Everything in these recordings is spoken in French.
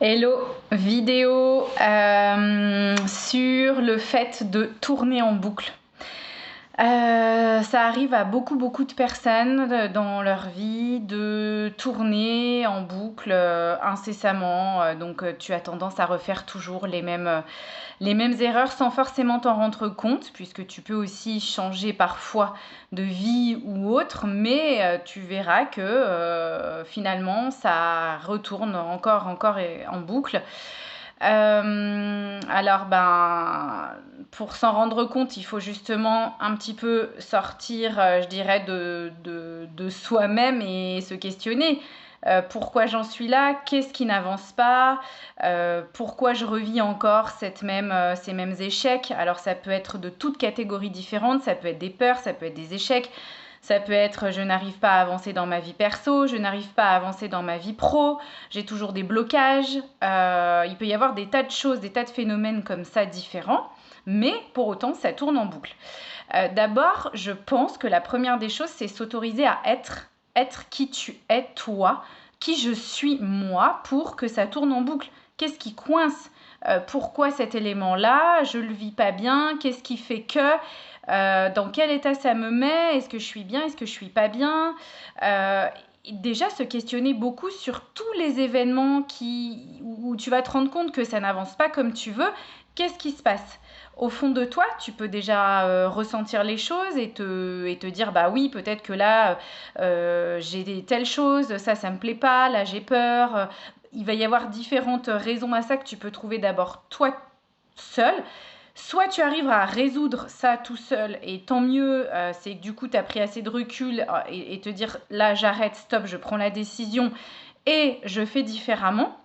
Hello, vidéo sur le fait de tourner en boucle. Ça arrive à beaucoup de personnes dans leur vie de tourner en boucle incessamment. Donc tu as tendance à refaire toujours les mêmes erreurs sans forcément t'en rendre compte, puisque tu peux aussi changer parfois de vie ou autre, mais tu verras que finalement ça retourne encore en boucle. Alors pour s'en rendre compte, il faut justement un petit peu sortir, je dirais, de soi-même et se questionner. Pourquoi j'en suis là? Qu'est-ce qui n'avance pas? Pourquoi je revis encore ces mêmes échecs? Alors ça peut être de toutes catégories différentes, ça peut être des peurs, ça peut être des échecs, ça peut être je n'arrive pas à avancer dans ma vie perso, je n'arrive pas à avancer dans ma vie pro, j'ai toujours des blocages. Il peut y avoir des tas de choses, des tas de phénomènes comme ça différents, mais pour autant ça tourne en boucle. D'abord, je pense que la première des choses, c'est s'autoriser à être qui tu es toi, qui je suis moi, pour que ça tourne en boucle. Qu'est-ce qui coince? Pourquoi cet élément-là? Je le vis pas bien. Qu'est-ce qui fait que? Dans quel état ça me met? Est-ce que je suis bien? Est-ce que je suis pas bien? Déjà se questionner beaucoup sur tous les événements où tu vas te rendre compte que ça n'avance pas comme tu veux. Qu'est-ce qui se passe? Au fond de toi, tu peux déjà ressentir les choses et te dire bah oui, peut-être que là j'ai telle chose, ça me plaît pas, là j'ai peur. Il va y avoir différentes raisons à ça que tu peux trouver d'abord toi seul. Soit tu arriveras à résoudre ça tout seul et tant mieux, c'est que du coup tu as pris assez de recul et te dire là j'arrête, stop, je prends la décision et je fais différemment.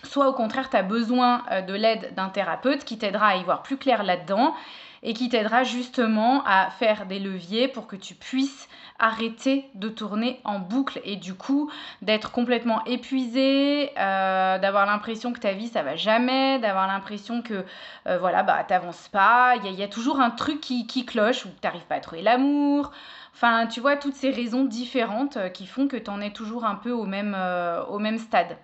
Soit au contraire, tu as besoin de l'aide d'un thérapeute qui t'aidera à y voir plus clair là-dedans et qui t'aidera justement à faire des leviers pour que tu puisses arrêter de tourner en boucle et du coup d'être complètement épuisé, d'avoir l'impression que ta vie ça va jamais, d'avoir l'impression que t'avances pas, il y a toujours un truc qui cloche ou que t'arrives pas à trouver l'amour. Enfin, tu vois, toutes ces raisons différentes qui font que tu en es toujours un peu au même stade.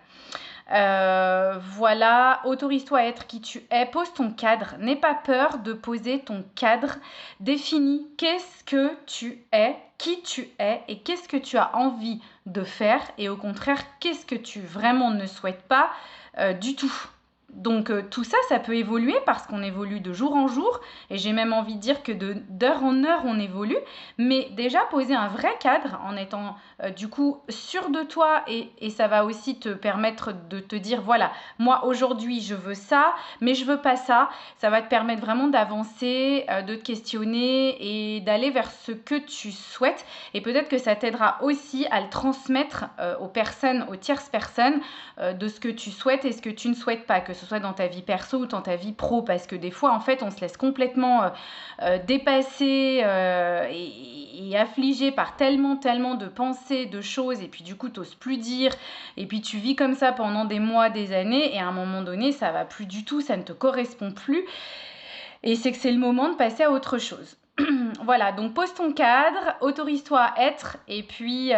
Voilà, autorise-toi à être qui tu es, pose ton cadre, n'aie pas peur de poser ton cadre, définis qu'est-ce que tu es, qui tu es et qu'est-ce que tu as envie de faire et au contraire, qu'est-ce que tu vraiment ne souhaites pas du tout. Donc tout ça, ça peut évoluer parce qu'on évolue de jour en jour et j'ai même envie de dire que d'heure en heure, on évolue. Mais déjà, poser un vrai cadre en étant du coup sûr de toi et ça va aussi te permettre de te dire, voilà, moi aujourd'hui, je veux ça, mais je veux pas ça. Ça va te permettre vraiment d'avancer, de te questionner et d'aller vers ce que tu souhaites. Et peut-être que ça t'aidera aussi à le transmettre aux personnes, aux tierces personnes, de ce que tu souhaites et ce que tu ne souhaites pas, que ce soit dans ta vie perso ou dans ta vie pro, parce que des fois en fait on se laisse complètement dépasser et affligé par tellement de pensées, de choses, et puis du coup t'oses plus dire, et puis tu vis comme ça pendant des mois, des années, et à un moment donné ça va plus du tout, ça ne te correspond plus, et c'est que c'est le moment de passer à autre chose. Voilà, donc pose ton cadre, autorise-toi à être, et puis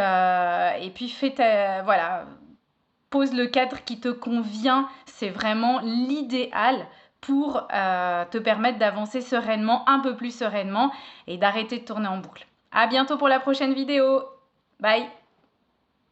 pose le cadre qui te convient, c'est vraiment l'idéal pour te permettre d'avancer sereinement, un peu plus sereinement et d'arrêter de tourner en boucle. À bientôt pour la prochaine vidéo. Bye!